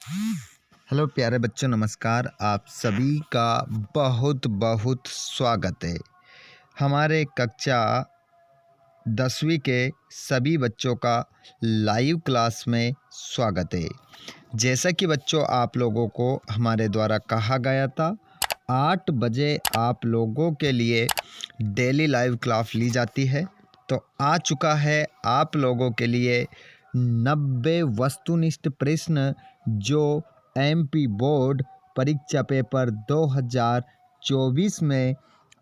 Hello प्यारे बच्चों, नमस्कार। आप सभी का बहुत बहुत स्वागत है। हमारे कक्षा 10वीं के सभी बच्चों का लाइव क्लास में स्वागत है। जैसा कि बच्चों आप लोगों को हमारे द्वारा कहा गया था, 8 बजे आप लोगों के लिए डेली लाइव क्लास ली जाती है। तो आ चुका है आप लोगों के लिए 90 वस्तुनिष्ठ प्रश्न जो एमपी बोर्ड परीक्षा पेपर 2024 में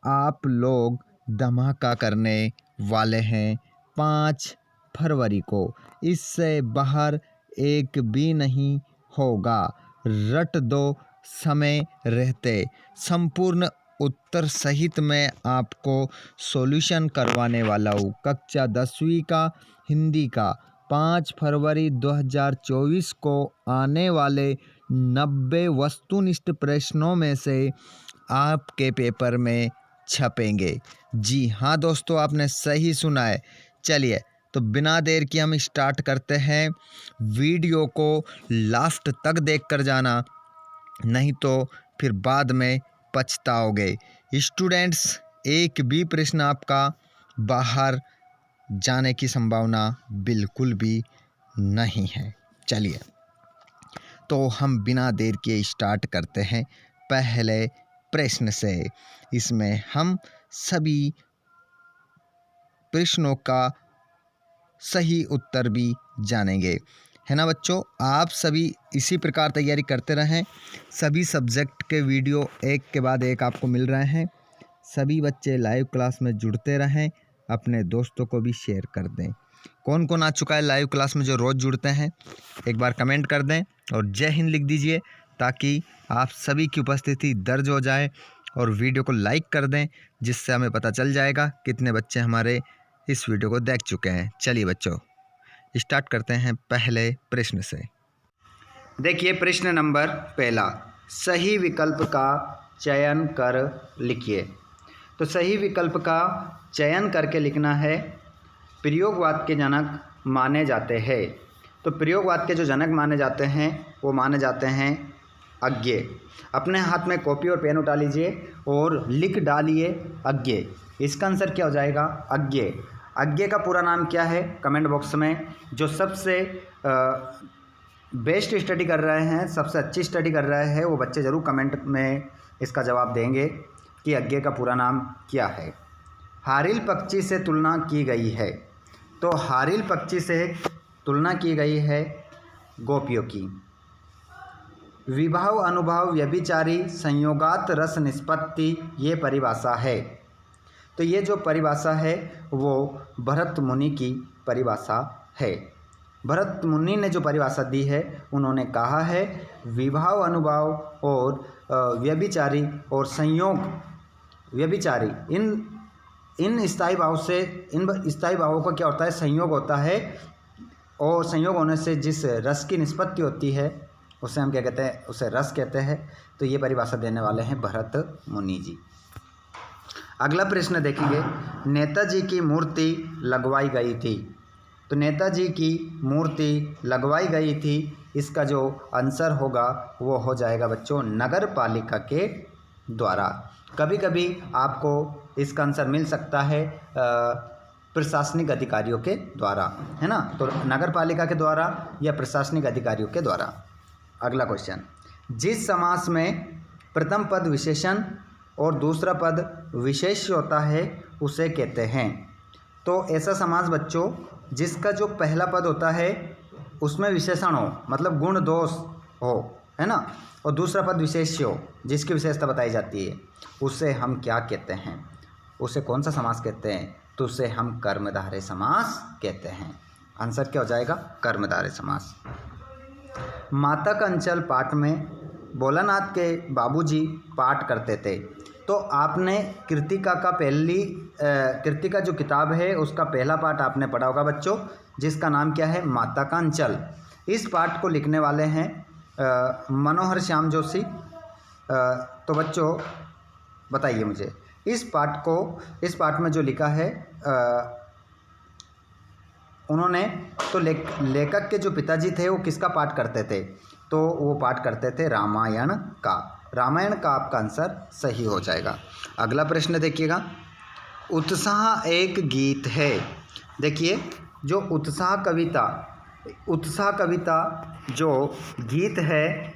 आप लोग धमाका करने वाले हैं 5 फरवरी को। इससे बाहर एक भी नहीं होगा। रट दो समय रहते। संपूर्ण उत्तर सहित मैं आपको सॉल्यूशन करवाने वाला हूँ। कक्षा 10वीं का हिंदी का 5 फरवरी 2024 को आने वाले 90 वस्तुनिष्ठ प्रश्नों में से आपके पेपर में छपेंगे। जी हाँ दोस्तों, आपने सही सुना है। चलिए तो बिना देर के हम स्टार्ट करते हैं। वीडियो को लास्ट तक देख कर जाना, नहीं तो फिर बाद में पछताओगे। स्टूडेंट्स, एक भी प्रश्न आपका बाहर जाने की संभावना बिल्कुल भी नहीं है। चलिए तो हम बिना देर के स्टार्ट करते हैं पहले प्रश्न से। इसमें हम सभी प्रश्नों का सही उत्तर भी जानेंगे, है ना बच्चों। आप सभी इसी प्रकार तैयारी करते रहें। सभी सब्जेक्ट के वीडियो एक के बाद एक आपको मिल रहे हैं। सभी बच्चे लाइव क्लास में जुड़ते रहें, अपने दोस्तों को भी शेयर कर दें। कौन कौन आ चुका है लाइव क्लास में जो रोज़ जुड़ते हैं, एक बार कमेंट कर दें और जय हिंद लिख दीजिए, ताकि आप सभी की उपस्थिति दर्ज हो जाए। और वीडियो को लाइक कर दें, जिससे हमें पता चल जाएगा कितने बच्चे हमारे इस वीडियो को देख चुके हैं। चलिए बच्चों, स्टार्ट करते हैं पहले प्रश्न से। देखिए प्रश्न नंबर पहला, सही विकल्प का चयन कर लिखिए। तो सही विकल्प का चयन करके लिखना है। प्रयोगवाद के जनक माने जाते हैं। तो प्रयोगवाद के जो जनक माने जाते हैं वो माने जाते हैं अज्ञे। अपने हाथ में कॉपी और पेन उठा लीजिए और लिख डालिए अज्ञे। इसका आंसर क्या हो जाएगा? अज्ञे। अज्ञे का पूरा नाम क्या है? कमेंट बॉक्स में जो सबसे बेस्ट स्टडी कर रहे हैं, सबसे अच्छी स्टडी कर रहे हैं, वो बच्चे ज़रूर कमेंट में इसका जवाब देंगे कि अज्ञे का पूरा नाम क्या है। हारिल पक्षी से तुलना की गई है। तो हारिल पक्षी से तुलना की गई है गोपियों की। विभाव अनुभाव व्यभिचारी संयोगात रस निष्पत्ति, ये परिभाषा है। तो ये जो परिभाषा है वो भरत मुनि की परिभाषा है। भरत मुनि ने जो परिभाषा दी है, उन्होंने कहा है विभाव अनुभाव और व्यभिचारी और संयोग व्यभिचारी, इन स्थायी भाव से, इन स्थायी भावों का क्या होता है? संयोग होता है। और संयोग होने से जिस रस की निष्पत्ति होती है उसे हम क्या कहते हैं? उसे रस कहते हैं। तो ये परिभाषा देने वाले हैं भरत मुनि जी। अगला प्रश्न देखेंगे, नेताजी की मूर्ति लगवाई गई थी। तो नेताजी की मूर्ति लगवाई गई थी, इसका जो आंसर होगा वो हो जाएगा बच्चों नगर पालिका के द्वारा। कभी कभी आपको इसका आंसर मिल सकता है प्रशासनिक अधिकारियों के द्वारा, है ना। तो नगर पालिका के द्वारा या प्रशासनिक अधिकारियों के द्वारा। अगला क्वेश्चन, जिस समास में प्रथम पद विशेषण और दूसरा पद विशेष होता है उसे कहते हैं। तो ऐसा समास बच्चों जिसका जो पहला पद होता है उसमें विशेषण हो, मतलब गुण दोष हो, है ना, और दूसरा पद विशेष हो जिसकी विशेषता बताई जाती है, उसे हम क्या कहते हैं? उसे कौन सा समास कहते हैं? तो उसे हम कर्मधारय समास कहते हैं। आंसर क्या हो जाएगा? कर्मधारय समास। माता का अंचल पाठ में भोलानाथ के बाबूजी पाठ करते थे। तो आपने कृतिका जो किताब है उसका पहला पाठ आपने पढ़ा होगा बच्चों, जिसका नाम क्या है? माता का अंचल। इस पाठ को लिखने वाले हैं मनोहर श्याम जोशी। तो बच्चों बताइए मुझे, इस पाठ में जो लिखा है उन्होंने, तो लेखक के जो पिताजी थे वो किसका पाठ करते थे? तो वो पाठ करते थे रामायण का। रामायण का आपका आंसर सही हो जाएगा। अगला प्रश्न देखिएगा, उत्साह एक गीत है। देखिए जो उत्साह कविता जो गीत है,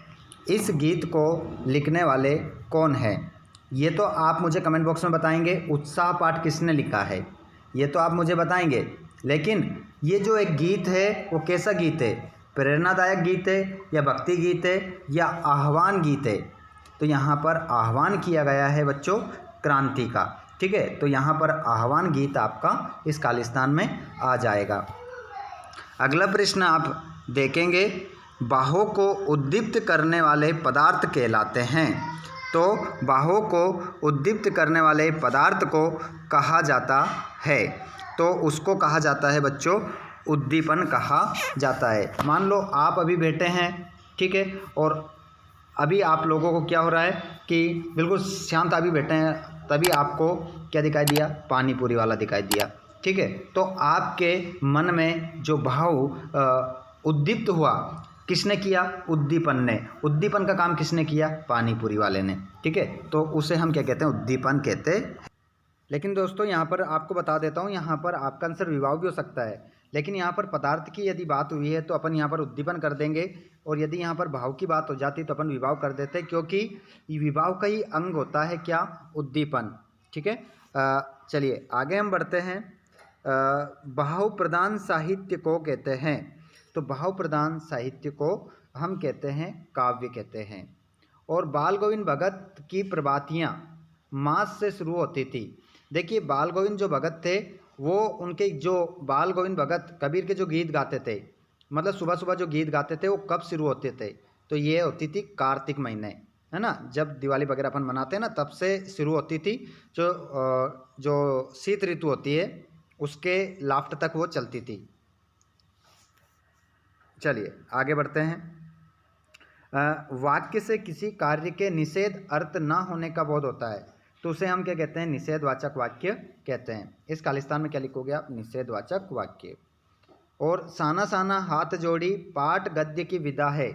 इस गीत को लिखने वाले कौन है? ये तो आप मुझे कमेंट बॉक्स में बताएंगे उत्साह पाठ किसने लिखा है, ये तो आप मुझे बताएंगे। लेकिन ये जो एक गीत है वो कैसा गीत है? प्रेरणादायक गीत है या भक्ति गीत है या आह्वान गीत है? तो यहाँ पर आह्वान किया गया है बच्चों क्रांति का। ठीक है, तो यहाँ पर आह्वान गीत आपका इस खालिस्तान में आ जाएगा। अगला प्रश्न आप देखेंगे, बाहों को उद्दीप्त करने वाले पदार्थ कहलाते हैं। तो बाहों को उद्दीप्त करने वाले पदार्थ को कहा जाता है, तो उसको कहा जाता है बच्चों उद्दीपन कहा जाता है। मान लो आप अभी बैठे हैं, ठीक है, और अभी आप लोगों को क्या हो रहा है कि बिल्कुल शांत अभी बैठे हैं, तभी आपको क्या दिखाई दिया? पानी पूरी वाला दिखाई दिया। ठीक है, तो आपके मन में जो भाव उद्दीप्त हुआ, किसने किया? उद्दीपन ने। उद्दीपन का काम किसने किया? पानी पूरी वाले ने। ठीक है, तो उसे हम क्या कहते हैं? उद्दीपन कहते हैं। लेकिन दोस्तों यहाँ पर आपको बता देता हूँ, यहाँ पर आपका आंसर विभाव भी हो सकता है, लेकिन यहाँ पर पदार्थ की यदि बात हुई है तो अपन यहाँ पर उद्दीपन कर देंगे, और यदि यहाँ पर भाव की बात हो जाती तो अपन विभाव कर देते, क्योंकि विभाव का ही अंग होता है क्या? उद्दीपन। ठीक है, चलिए आगे हम बढ़ते हैं। भाव प्रधान साहित्य को कहते हैं, तो भाव प्रधान साहित्य को हम कहते हैं काव्य कहते हैं। और बाल गोविंद भगत की प्रभातियाँ मास से शुरू होती थी। देखिए बाल गोविंद जो भगत थे, वो उनके जो बाल गोविंद भगत कबीर के जो गीत गाते थे, मतलब सुबह सुबह जो गीत गाते थे, वो कब शुरू होते थे? तो ये होती थी कार्तिक महीने, है ना, जब दिवाली वगैरह अपन मनाते हैं ना, तब से शुरू होती थी। जो शीत ऋतु होती है उसके लास्ट तक वो चलती थी। चलिए आगे बढ़ते हैं। वाक्य से किसी कार्य के निषेध अर्थ ना होने का बोध होता है, तो उसे हम क्या कहते हैं? निषेधवाचक वाक्य कहते हैं। इस खालिस्तान में क्या लिखोगे आप? निषेधवाचक वाक्य। और साना साना हाथ जोड़ी पाठ गद्य की विधा है,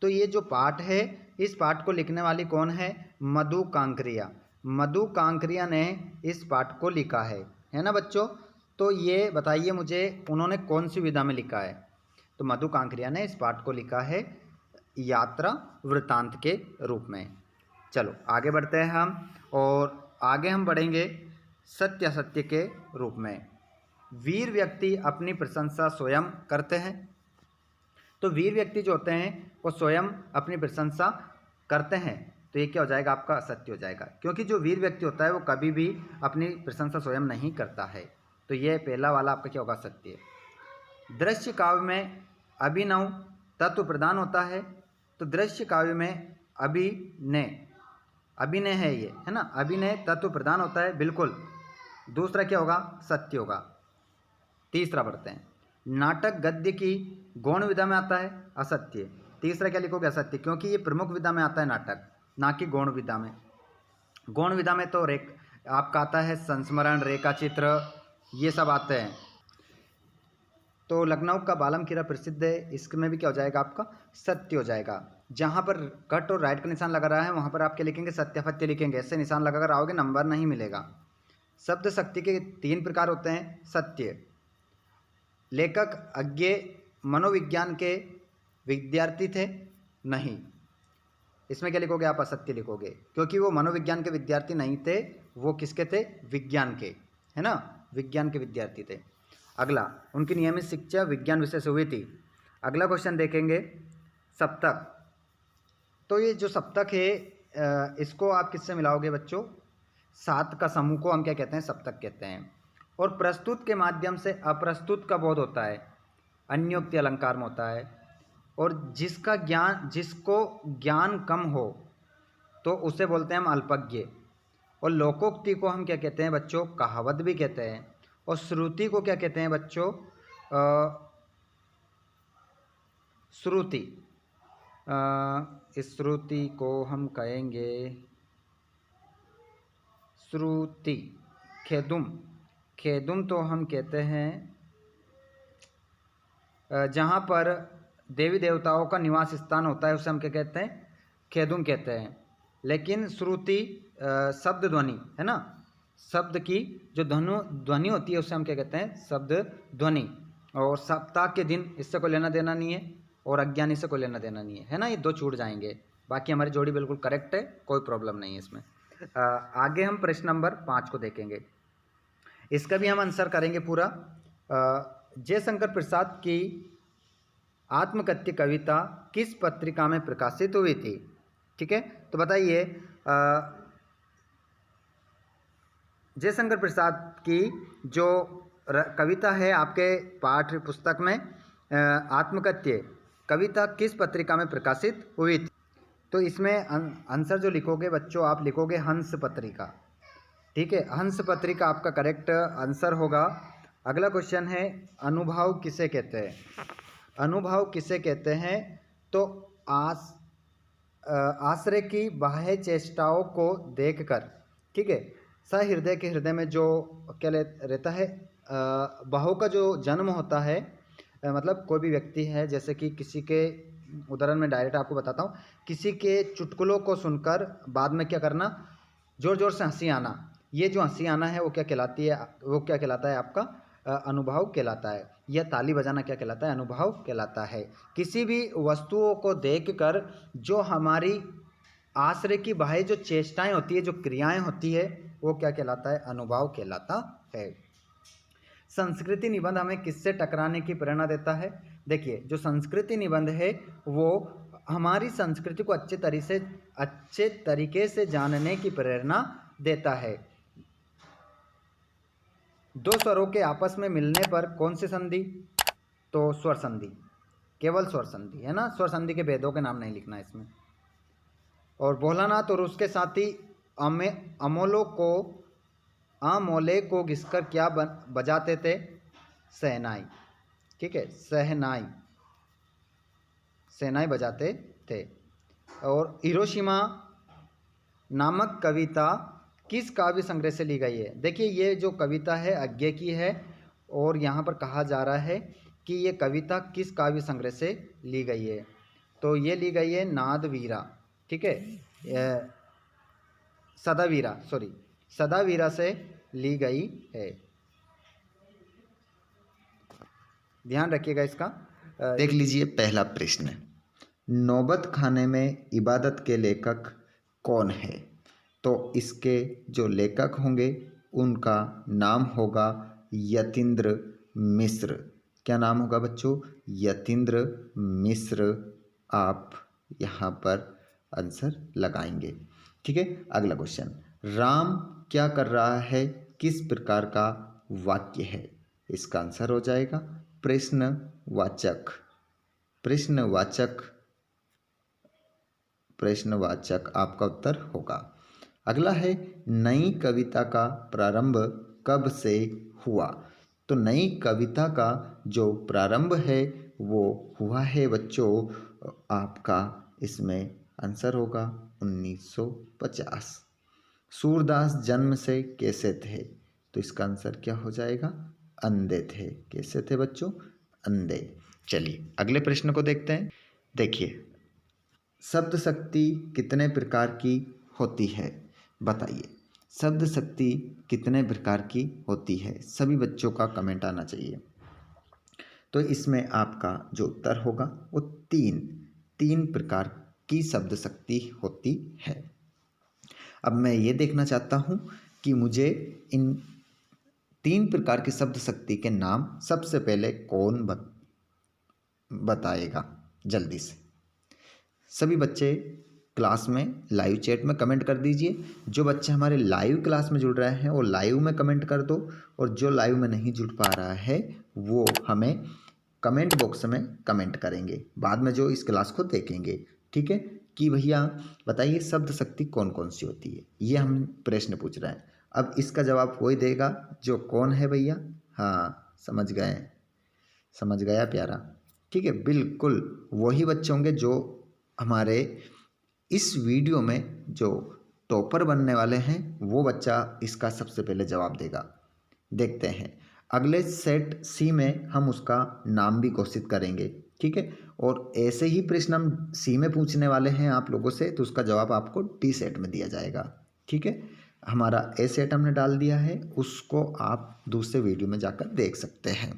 तो ये जो पाठ है, इस पाठ को लिखने वाली कौन है? मधु कांकरिया। मधु कांकरिया ने इस पाठ को लिखा है ना बच्चों? तो ये बताइए मुझे, उन्होंने कौन सी विधा में लिखा है? तो मधु कांकरिया ने इस पाठ को लिखा है यात्रा वृत्तांत के रूप में। चलो आगे बढ़ते हैं हम, और आगे हम बढ़ेंगे सत्य के रूप में। वीर व्यक्ति अपनी प्रशंसा स्वयं करते हैं, तो वीर व्यक्ति जो होते हैं वो स्वयं अपनी प्रशंसा करते हैं, तो ये क्या हो जाएगा? आपका असत्य हो जाएगा, क्योंकि जो वीर व्यक्ति होता है वो कभी भी अपनी प्रशंसा स्वयं नहीं करता है। तो ये पहला वाला आपका क्या होगा? सत्य। दृश्य काव्य में अभिनव तत्व प्रदान होता है, तो दृश्य काव्य में अभिनय है ये, है ना, अभिनय तत्व प्रदान होता है, बिल्कुल। दूसरा क्या होगा? सत्य होगा। तीसरा बढ़ते हैं। नाटक गद्य की गौण विधा में आता है, असत्य। तीसरा क्या लिखोगे? असत्य, क्योंकि ये प्रमुख विधा में आता है नाटक, ना कि गौण विधा में। गौण विधा में तो आपका आता है संस्मरण, रेखाचित्र, ये सब आते हैं। तो लखनऊ का बालम किला प्रसिद्ध है, इसमें भी क्या हो जाएगा? आपका सत्य हो जाएगा। जहाँ पर कट और राइट का निशान लगा रहा है वहाँ पर आप क्या लिखेंगे? सत्याफत्य लिखेंगे। ऐसे निशान लगाकर आओगे नंबर नहीं मिलेगा। शब्द शक्ति के 3 प्रकार होते हैं। सत्य, लेखक अज्ञे मनोविज्ञान के विद्यार्थी थे, नहीं, इसमें क्या लिखोगे आप? असत्य लिखोगे, क्योंकि वो मनोविज्ञान के विद्यार्थी नहीं थे, वो किसके थे? विज्ञान के, है ना, विज्ञान के विद्यार्थी थे। अगला, उनकी नियमित शिक्षा विज्ञान विषय से हुई थी। अगला क्वेश्चन देखेंगे, सप्तक। तो ये जो सप्तक है, इसको आप किससे मिलाओगे बच्चों? 7 का समूह को हम क्या कहते हैं? सप्तक कहते हैं। और प्रस्तुत के माध्यम से अप्रस्तुत का बोध होता है, अन्योक्ति अलंकार में होता है। और जिसको ज्ञान कम हो तो उसे बोलते हैं हम अल्पज्ञ। और लोकोक्ति को हम क्या कहते हैं बच्चों? कहावत भी कहते हैं। और श्रुति को क्या कहते हैं बच्चों? श्रुति। इस श्रुति को हम कहेंगे श्रुति। खेदुम तो हम कहते हैं जहाँ पर देवी देवताओं का निवास स्थान होता है उसे हम क्या कहते हैं, खेदुम कहते हैं। लेकिन श्रुति शब्द ध्वनि है ना, शब्द की जो ध्वनि होती है उसे हम क्या कहते हैं, शब्द ध्वनि। और सप्ताह के दिन इससे कोई लेना देना नहीं है, और अज्ञानी से कोई लेना देना नहीं है ना, ये दो छूट जाएंगे। बाकी हमारी जोड़ी बिल्कुल करेक्ट है, कोई प्रॉब्लम नहीं है इसमें। आगे हम प्रश्न नंबर 5 को देखेंगे, इसका भी हम आंसर करेंगे पूरा। जयशंकर प्रसाद की आत्मकथ्य कविता किस पत्रिका में प्रकाशित हुई थी? ठीक है, तो बताइए जयशंकर प्रसाद की जो कविता है आपके पाठ्य पुस्तक में, आत्मकथ्य कविता किस पत्रिका में प्रकाशित हुई थी? तो इसमें आंसर जो लिखोगे बच्चों, आप लिखोगे हंस पत्रिका। ठीक है, हंस पत्रिका आपका करेक्ट आंसर होगा। अगला क्वेश्चन है, अनुभव किसे कहते हैं? अनुभव किसे कहते हैं? तो आश्रय की बाह्य चेष्टाओं को देखकर, ठीक है, सहृदय के हृदय में जो क्या रहता है, भाव का जो जन्म होता है, मतलब कोई भी व्यक्ति है, जैसे कि किसी के उदाहरण में डायरेक्ट आपको बताता हूँ, किसी के चुटकुलों को सुनकर बाद में क्या करना, जोर जोर से हंसी आना, ये जो हंसी आना है वो क्या कहलाती है, वो क्या कहलाता है आपका अनुभव कहलाता है। यह ताली बजाना क्या कहलाता है, अनुभव कहलाता है। किसी भी वस्तुओं को देखकर जो हमारी आश्रय की बाह्य जो चेष्टाएं होती है, जो क्रियाएं होती है, वो क्या कहलाता है, अनुभव कहलाता है। संस्कृति निबंध हमें किससे टकराने की प्रेरणा देता है? देखिए, जो संस्कृति निबंध है वो हमारी संस्कृति को अच्छे तरीके से जानने की प्रेरणा देता है। दो स्वरों के आपस में मिलने पर कौन सी संधि? तो स्वर संधि, केवल स्वर संधि है ना, स्वर संधि के भेदों के नाम नहीं लिखना इसमें। और भोलानाथ और उसके साथी अमोले को घिसकर क्या बजाते थे? शहनाई। ठीक है, शहनाई बजाते थे। और हिरोशिमा नामक कविता किस काव्य संग्रह से ली गई है? देखिए, ये जो कविता है अज्ञे की है, और यहाँ पर कहा जा रहा है कि ये कविता किस काव्य संग्रह से ली गई है। तो ये ली गई है नादवीरा, ठीक है, सदावीरा से ली गई है। ध्यान रखिएगा इसका। देख लीजिए पहला प्रश्न, नौबत खाने में इबादत के लेखक कौन है? तो इसके जो लेखक होंगे उनका नाम होगा यतीन्द्र मिश्र। क्या नाम होगा बच्चों? यतीन्द्र मिश्र। आप यहाँ पर आंसर लगाएंगे। ठीक है, अगला क्वेश्चन, राम क्या कर रहा है किस प्रकार का वाक्य है? इसका आंसर हो जाएगा प्रश्नवाचक। प्रश्नवाचक आपका उत्तर होगा। अगला है, नई कविता का प्रारंभ कब से हुआ? तो नई कविता का जो प्रारंभ है वो हुआ है बच्चों, आपका इसमें आंसर होगा 1950। सूरदास जन्म से कैसे थे? तो इसका आंसर क्या हो जाएगा? अंधे थे। कैसे थे बच्चों? अंधे। चलिए अगले प्रश्न को देखते हैं। देखिए, शब्द शक्ति कितने प्रकार की होती है? बताइए, शब्द शक्ति कितने प्रकार की होती है? सभी बच्चों का कमेंट आना चाहिए। तो इसमें आपका जो उत्तर होगा वो तीन प्रकार की शब्द शक्ति होती है। अब मैं ये देखना चाहता हूँ कि मुझे इन 3 प्रकार की शब्द शक्ति के नाम सबसे पहले कौन बताएगा, जल्दी से। सभी बच्चे क्लास में लाइव चैट में कमेंट कर दीजिए। जो बच्चे हमारे लाइव क्लास में जुड़ रहे हैं वो लाइव में कमेंट कर दो, और जो लाइव में नहीं जुड़ पा रहा है वो हमें कमेंट बॉक्स में कमेंट करेंगे बाद में जो इस क्लास को देखेंगे। ठीक है, कि भैया बताइए शब्द शक्ति कौन कौन सी होती है, ये हम प्रश्न पूछ रहे हैं। अब इसका जवाब वही देगा जो कौन है भैया। हाँ, समझ गया प्यारा। ठीक है, बिल्कुल वही बच्चे होंगे जो हमारे इस वीडियो में जो टॉपर बनने वाले हैं, वो बच्चा इसका सबसे पहले जवाब देगा। देखते हैं, अगले सेट सी में हम उसका नाम भी घोषित करेंगे। ठीक है। और ऐसे ही प्रश्न हम सी में पूछने वाले हैं आप लोगों से, तो उसका जवाब आपको टी सेट में दिया जाएगा। ठीक है, हमारा ए सेट हमने डाल दिया है, उसको आप दूसरे वीडियो में जाकर देख सकते हैं।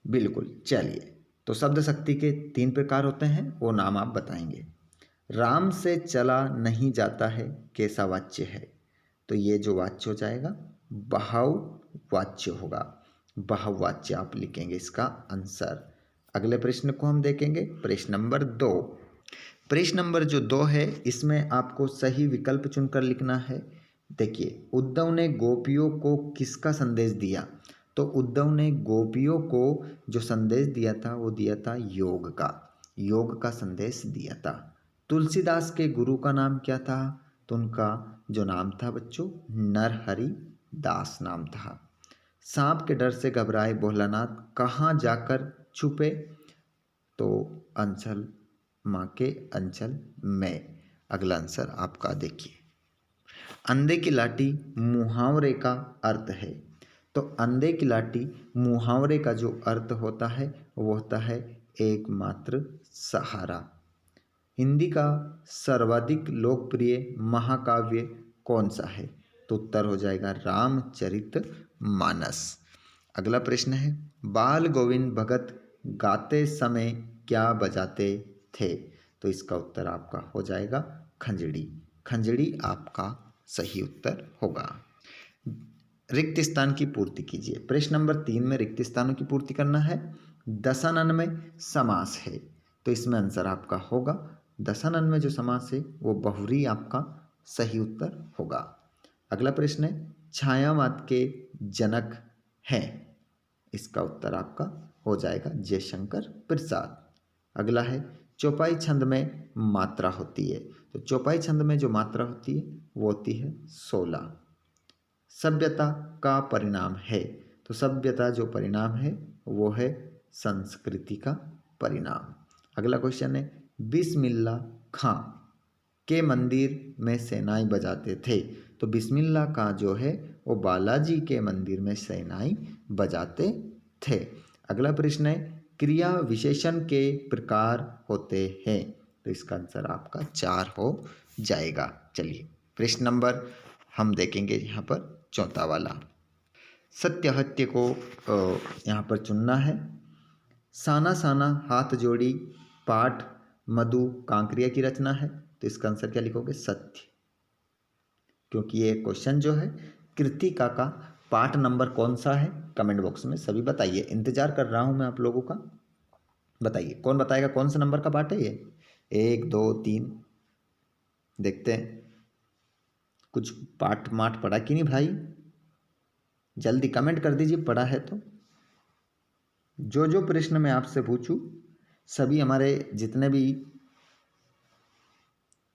बिल्कुल, चलिए, तो शब्द शक्ति के 3 प्रकार होते हैं, वो नाम आप बताएंगे। राम से चला नहीं जाता है कैसा वाच्य है? तो ये जो वाच्य हो जाएगा बहुवाच्य होगा। बहुवाच्य आप लिखेंगे इसका आंसर। अगले प्रश्न को हम देखेंगे, प्रश्न नंबर 2। प्रश्न नंबर जो 2 है, इसमें आपको सही विकल्प चुनकर लिखना है। देखिए, उद्धव ने गोपियों को किसका संदेश दिया? तो उद्धव ने गोपियों को जो संदेश दिया था वो दिया था योग का। योग का संदेश दिया था। तुलसीदास के गुरु का नाम क्या था? तो उनका जो नाम था बच्चों, नरहरि दास नाम था। सांप के डर से घबराए भोलानाथ कहाँ जाकर छुपे? तो अंचल, माँ के अंचल में। अगला आंसर आपका देखिए। अंधे की लाठी मुहावरे का अर्थ है। तो अंधे की लाठी मुहावरे का जो अर्थ होता है वो होता है एकमात्र सहारा। हिंदी का सर्वाधिक लोकप्रिय महाकाव्य कौन सा है? तो उत्तर हो जाएगा रामचरितमानस। अगला प्रश्न है, बाल गोविंद भगत गाते समय क्या बजाते थे? तो इसका उत्तर आपका हो जाएगा खंजड़ी। खंजड़ी आपका सही उत्तर होगा। रिक्त स्थान की पूर्ति कीजिए। प्रश्न नंबर 3 में रिक्त स्थानों की पूर्ति करना है। दशानन में समास है, तो इसमें आंसर आपका होगा दशानन में जो समास है वो बहुव्रीहि आपका सही उत्तर होगा। अगला प्रश्न है, छायावाद के जनक हैं? इसका उत्तर आपका हो जाएगा जयशंकर प्रसाद। अगला है, चौपाई छंद में मात्रा होती है। तो चौपाई छंद में जो मात्रा होती है वो होती है 16। सभ्यता का परिणाम है। तो सभ्यता जो परिणाम है वो है संस्कृति का परिणाम। अगला क्वेश्चन है, बिस्मिल्लाह खां के मंदिर में शहनाई बजाते थे। तो बिस्मिल्लाह खां जो है वो बालाजी के मंदिर में शहनाई बजाते थे। अगला प्रश्न है, क्रिया विशेषण के प्रकार होते हैं। तो इसका आंसर आपका 4 हो जाएगा। चलिए, प्रश्न नंबर हम देखेंगे यहाँ पर चौथा वाला। सत्यहत्य को यहाँ पर चुनना है। साना साना हाथ जोड़ी पाठ मधु कांकरिया की रचना है। तो इसका आंसर क्या लिखोगे? सत्य। क्योंकि ये क्वेश्चन जो है कृतिका का पाठ नंबर कौन सा है, कमेंट बॉक्स में सभी बताइए। इंतजार कर रहा हूँ मैं आप लोगों का। बताइए कौन बताएगा कौन सा नंबर का पाठ है ये? 1 2 3 देखते हैं। कुछ पाठ माठ पढ़ा कि नहीं भाई? जल्दी कमेंट कर दीजिए पढ़ा है तो। जो प्रश्न मैं आपसे पूछूं सभी हमारे जितने भी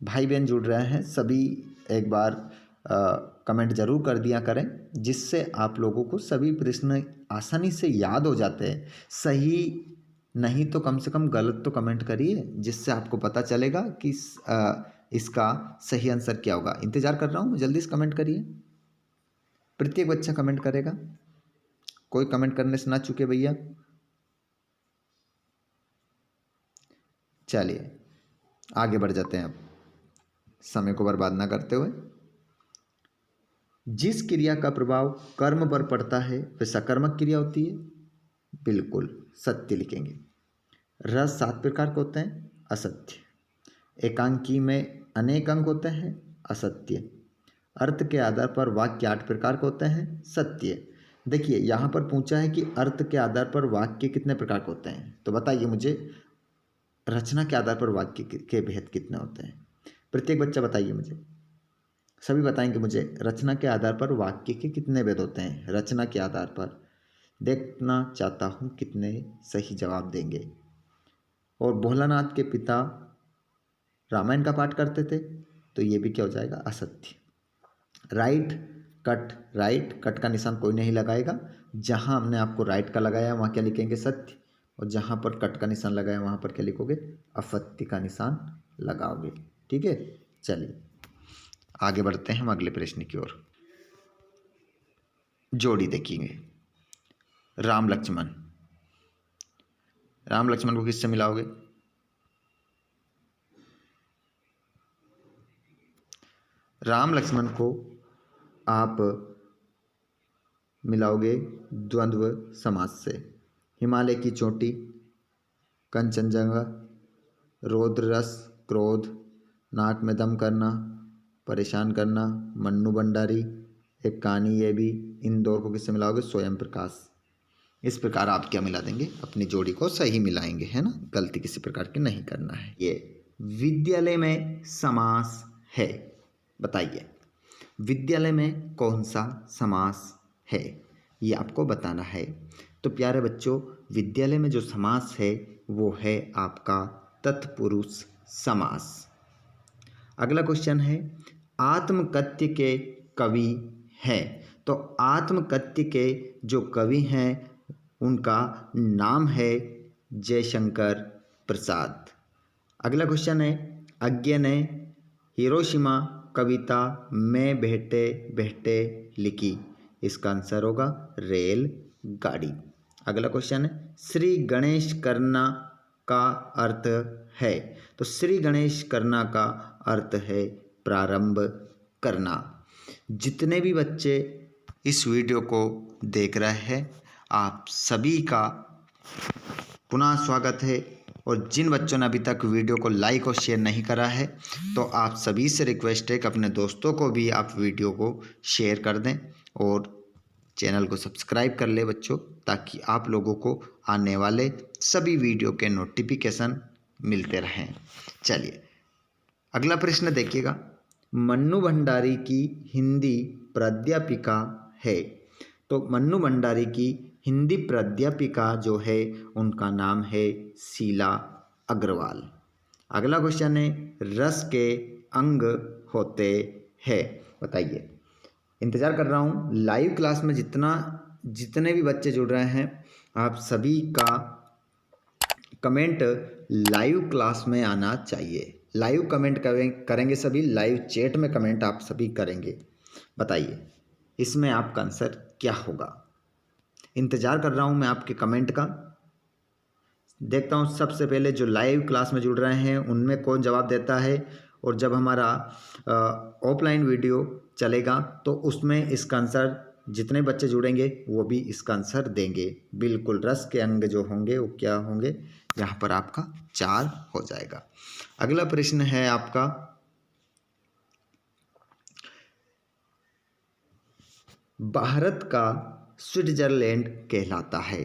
भाई बहन जुड़ रहे हैं सभी एक बार कमेंट जरूर कर दिया करें, जिससे आप लोगों को सभी प्रश्न आसानी से याद हो जाते हैं। सही नहीं तो कम से कम गलत तो कमेंट करिए, जिससे आपको पता चलेगा कि इसका सही आंसर क्या होगा। इंतज़ार कर रहा हूँ, जल्दी से कमेंट करिए। प्रत्येक बच्चा कमेंट करेगा, कोई कमेंट करने से ना चूके भैया। चलिए आगे बढ़ जाते हैं अब, समय को बर्बाद ना करते हुए। जिस क्रिया का प्रभाव कर्म पर पड़ता है वह सकर्मक क्रिया होती है। बिल्कुल सत्य लिखेंगे। रस 7 प्रकार के होते हैं, असत्य। एकांकी में अनेक अंक होते हैं, असत्य। अर्थ के आधार पर वाक्य 8 प्रकार के होते हैं, सत्य। देखिए यहाँ पर पूछा है कि अर्थ के आधार पर वाक्य कितने प्रकार के होते हैं, तो बताइए मुझे रचना के आधार पर वाक्य के भेद कितने होते हैं। प्रत्येक बच्चा बताइए मुझे, सभी बताएंगे मुझे रचना के आधार पर वाक्य के कितने भेद होते हैं। रचना के आधार पर देखना चाहता हूँ कितने सही जवाब देंगे। और भोलानाथ के पिता रामायण का पाठ करते थे, तो ये भी क्या हो जाएगा? असत्य। राइट कट का निशान कोई नहीं लगाएगा। जहाँ हमने आपको राइट का लगाया वहाँ क्या लिखेंगे? सत्य। और जहाँ पर कट का निशान लगाया वहाँ पर क्या लिखोगे? असत्य का निशान लगाओगे। ठीक है, चलिए आगे बढ़ते हैं हम अगले प्रश्न की ओर। जोड़ी देखेंगे, राम लक्ष्मण। राम लक्ष्मण को किससे मिलाओगे? राम लक्ष्मण को आप मिलाओगे द्वंद्व समास से। हिमालय की चोटी, कंचनजंगा, रौद्र रस, क्रोध, नाक में दम करना, परेशान करना, मन्नू भंडारी, एक कहानी ये भी। इन दो को किससे मिलाओगे? स्वयं प्रकाश। इस प्रकार आप क्या मिला देंगे? अपनी जोड़ी को सही मिलाएंगे, है ना। गलती किसी प्रकार की नहीं करना है। ये विद्यालय में समास है, बताइए विद्यालय में कौन सा समास है, ये आपको बताना है। तो प्यारे बच्चों, विद्यालय में जो समास है वो है आपका तत्पुरुष समास। अगला क्वेश्चन है, आत्मकथ्य के कवि हैं। तो आत्मकथ्य के जो कवि हैं उनका नाम है जयशंकर प्रसाद। अगला क्वेश्चन है, अज्ञे ने हिरोशिमा कविता में बहते बहते लिखी। इसका आंसर होगा रेल गाड़ी। अगला क्वेश्चन है, श्री गणेश करना का अर्थ है। तो श्री गणेश करना का अर्थ है प्रारंभ करना। जितने भी बच्चे इस वीडियो को देख रहे हैं आप सभी का पुनः स्वागत है। और जिन बच्चों ने अभी तक वीडियो को लाइक और शेयर नहीं करा है तो आप सभी से रिक्वेस्ट है कि अपने दोस्तों को भी आप वीडियो को शेयर कर दें और चैनल को सब्सक्राइब कर ले बच्चों, ताकि आप लोगों को आने वाले सभी वीडियो के नोटिफिकेशन मिलते रहें। चलिए अगला प्रश्न देखिएगा, मन्नू भंडारी की हिंदी प्राध्यापिका है। तो मन्नू भंडारी की हिंदी प्राध्यापिका जो है उनका नाम है शीला अग्रवाल। अगला क्वेश्चन है, रस के अंग होते हैं, बताइए। इंतज़ार कर रहा हूँ लाइव क्लास में जितने भी बच्चे जुड़ रहे हैं आप सभी का कमेंट लाइव क्लास में आना चाहिए। लाइव कमेंट करेंगे सभी, लाइव चैट में कमेंट आप सभी करेंगे। बताइए इसमें आपका आंसर क्या होगा। इंतज़ार कर रहा हूँ मैं आपके कमेंट का। देखता हूँ सबसे पहले जो लाइव क्लास में जुड़ रहे हैं उनमें कौन जवाब देता है, और जब हमारा ऑफलाइन वीडियो चलेगा तो उसमें इसका आंसर जितने बच्चे जुड़ेंगे वो भी इसका आंसर देंगे। बिल्कुल रस के अंग जो होंगे वो क्या होंगे, यहाँ पर आपका 4 हो जाएगा। अगला प्रश्न है आपका, भारत का स्विट्जरलैंड कहलाता है।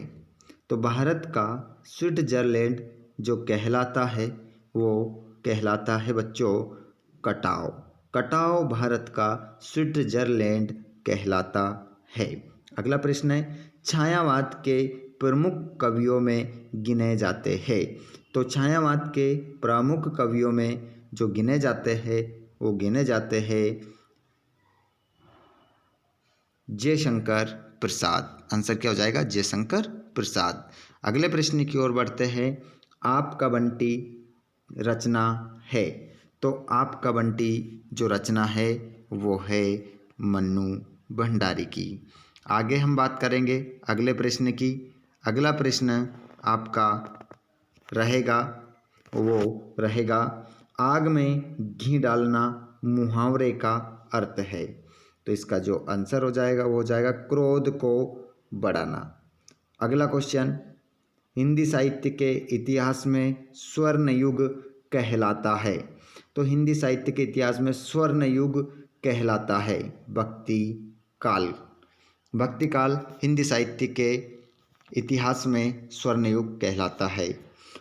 तो भारत का स्विट्जरलैंड जो कहलाता है वो कहलाता है बच्चों कटाव। कटाव भारत का स्विट्जरलैंड कहलाता है। अगला प्रश्न है, छायावाद के प्रमुख कवियों में गिने जाते हैं। तो छायावाद के प्रमुख कवियों में जो गिने जाते हैं वो गिने जाते हैं जयशंकर प्रसाद। आंसर क्या हो जाएगा? जयशंकर प्रसाद। अगले प्रश्न की ओर बढ़ते हैं, आपका बंटी रचना है। तो आपका बंटी जो रचना है वो है मन्नू भंडारी की। आगे हम बात करेंगे अगले प्रश्न की। अगला प्रश्न आपका रहेगा वो रहेगा, आग में घी डालना मुहावरे का अर्थ है। तो इसका जो आंसर हो जाएगा वो हो जाएगा क्रोध को बढ़ाना। अगला क्वेश्चन, हिंदी साहित्य के इतिहास में स्वर्ण युग कहलाता है। तो हिंदी साहित्य के इतिहास में स्वर्ण युग कहलाता है भक्ति काल। भक्ति काल हिंदी साहित्य के इतिहास में स्वर्ण युग कहलाता है।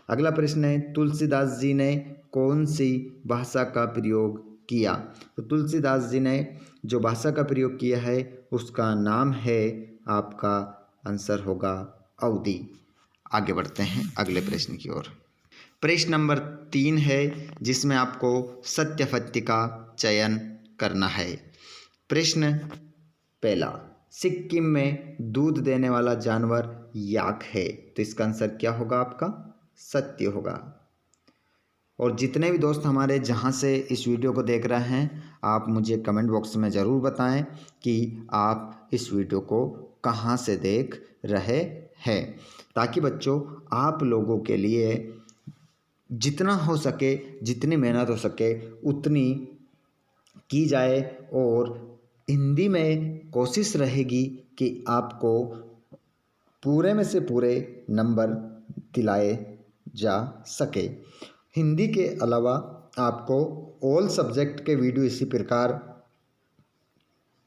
अगला प्रश्न है, तुलसीदास जी ने कौन सी भाषा का प्रयोग किया। तो तुलसीदास जी ने जो भाषा का प्रयोग किया है उसका नाम है, आपका आंसर होगा अवधी। आगे बढ़ते हैं अगले प्रश्न की ओर। प्रश्न नंबर 3 है जिसमें आपको सत्य का चयन करना है। प्रश्न पहला, सिक्किम में दूध देने वाला जानवर याक है। तो इसका आंसर क्या होगा? आपका सत्य होगा। और जितने भी दोस्त हमारे जहाँ से इस वीडियो को देख रहे हैं आप मुझे कमेंट बॉक्स में ज़रूर बताएं कि आप इस वीडियो को कहाँ से देख रहे है, ताकि बच्चों आप लोगों के लिए जितना हो सके, जितनी मेहनत हो सके उतनी की जाए और हिंदी में कोशिश रहेगी कि आपको पूरे में से पूरे नंबर दिलाए जा सके। हिंदी के अलावा आपको ऑल सब्जेक्ट के वीडियो इसी प्रकार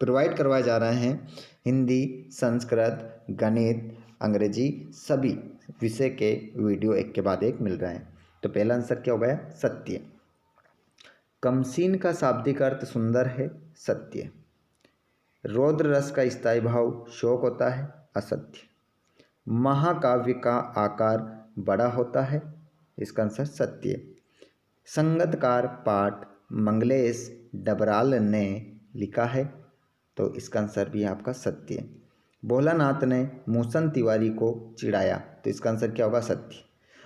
प्रोवाइड करवाए जा रहे हैं। हिंदी, संस्कृत, गणित, अंग्रेजी सभी विषय के वीडियो एक के बाद एक मिल रहे हैं। तो पहला आंसर क्या हो गया? सत्य। कमसीन का शाब्दिक अर्थ सुंदर है, सत्य। रौद्र रस का स्थायी भाव शोक होता है, असत्य। महाकाव्य का आकार बड़ा होता है, इसका आंसर सत्य। संगतकार पाठ मंगलेश डबराल ने लिखा है, तो इसका आंसर भी है आपका सत्य। भोलानाथ ने मूसन तिवारी को चिढ़ाया, तो इसका आंसर क्या होगा? सत्य।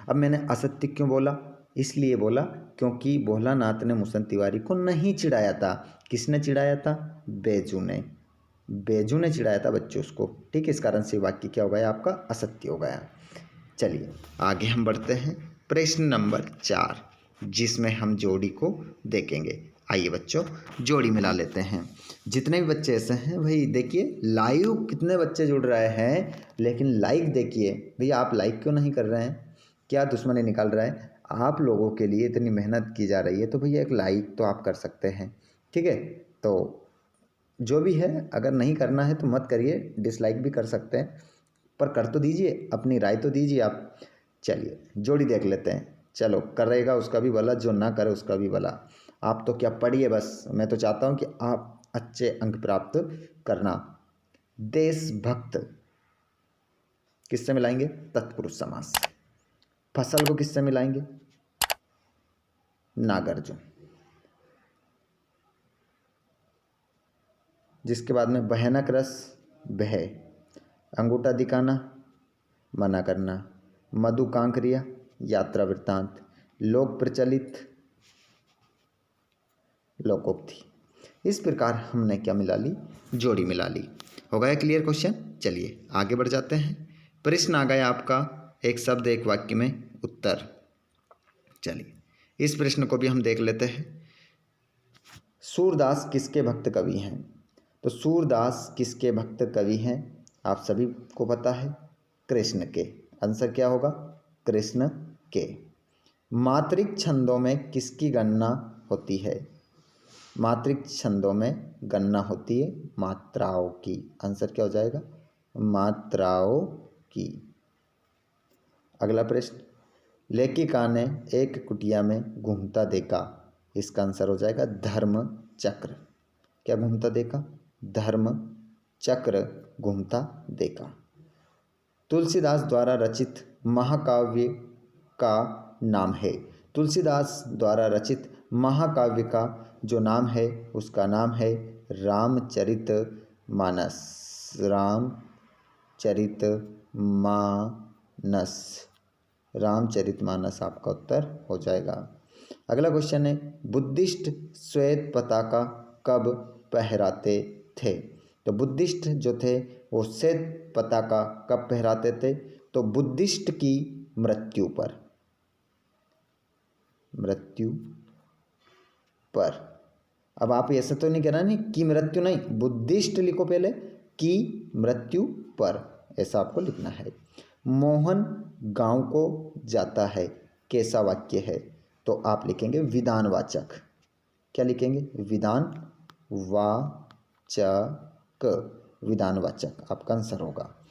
अब मैंने असत्य क्यों बोला? इसलिए बोला क्योंकि भोलानाथ ने मूसन तिवारी को नहीं चिढ़ाया था। किसने चिढ़ाया था? बेजू ने। बेजू ने चिढ़ाया था बच्चों उसको, ठीक है। इस कारण से वाक्य क्या हो गया आपका? असत्य हो गया। चलिए आगे हम बढ़ते हैं प्रश्न नंबर 4, जिसमें हम जोड़ी को देखेंगे। आइए बच्चों जोड़ी मिला लेते हैं। जितने भी बच्चे ऐसे हैं भाई, देखिए लाइव कितने बच्चे जुड़ रहे हैं, लेकिन लाइक देखिए भैया, आप लाइक क्यों नहीं कर रहे हैं? क्या दुश्मनी निकाल रहा है? आप लोगों के लिए इतनी मेहनत की जा रही है, तो भैया एक लाइक तो आप कर सकते हैं, ठीक है। तो जो भी है, अगर नहीं करना है तो मत करिए, डिसलाइक भी कर सकते हैं, पर कर तो दीजिए, अपनी राय तो दीजिए आप। चलिए जोड़ी देख लेते हैं। चलो, करेगा उसका भी भला, जो ना करे उसका भी भला। आप तो क्या पढ़िए बस, मैं तो चाहता हूँ कि आप अच्छे अंक प्राप्त करना। देशभक्त किससे मिलाएंगे? तत्पुरुष समास। फसल को किससे मिलाएंगे? नागार्जुन। जिसके बाद में भयानक रस, भय। अंगूठा दिखाना, मना करना। मधु कांकरिया, यात्रा वृत्तांत। लोक प्रचलित, लोकोक्ति। इस प्रकार हमने क्या मिला ली? जोड़ी मिला ली। हो गया क्लियर क्वेश्चन? चलिए आगे बढ़ जाते हैं। प्रश्न आ गया आपका, एक शब्द एक वाक्य में उत्तर। चलिए इस प्रश्न को भी हम देख लेते हैं। सूरदास किसके भक्त कवि हैं? तो सूरदास किसके भक्त कवि हैं? आप सभी को पता है, कृष्ण के। आंसर क्या होगा? कृष्ण के। मात्रिक छंदों में किसकी गणना होती है? मात्रिक छंदों में गणना होती है मात्राओं की। आंसर क्या हो जाएगा? मात्राओं की। अगला प्रश्न, लेखिका ने एक कुटिया में घूमता देखा, इसका आंसर हो जाएगा धर्म चक्र। क्या घूमता देखा? धर्म चक्र घूमता देखा। तुलसीदास द्वारा रचित महाकाव्य का नाम है। तुलसीदास द्वारा रचित महाकाव्य का जो नाम है उसका नाम है रामचरितमानस। रामचरितमानस। रामचरितमानस आपका उत्तर हो जाएगा। अगला क्वेश्चन है, बुद्धिस्ट श्वेत पताका कब पहराते थे? तो बुद्धिस्ट जो थे वो श्वेत पताका कब पहराते थे? तो बुद्धिस्ट की मृत्यु पर। मृत्यु पर। अब आप ऐसा तो नहीं कहना नहीं कि मृत्यु नहीं, बुद्धिस्ट लिखो पहले, की मृत्यु पर, ऐसा आपको लिखना है। मोहन गांव को जाता है, कैसा वाक्य है? तो आप लिखेंगे विधानवाचक। क्या लिखेंगे? विधानवाचक। विधानवाचक आपका आंसर होगा।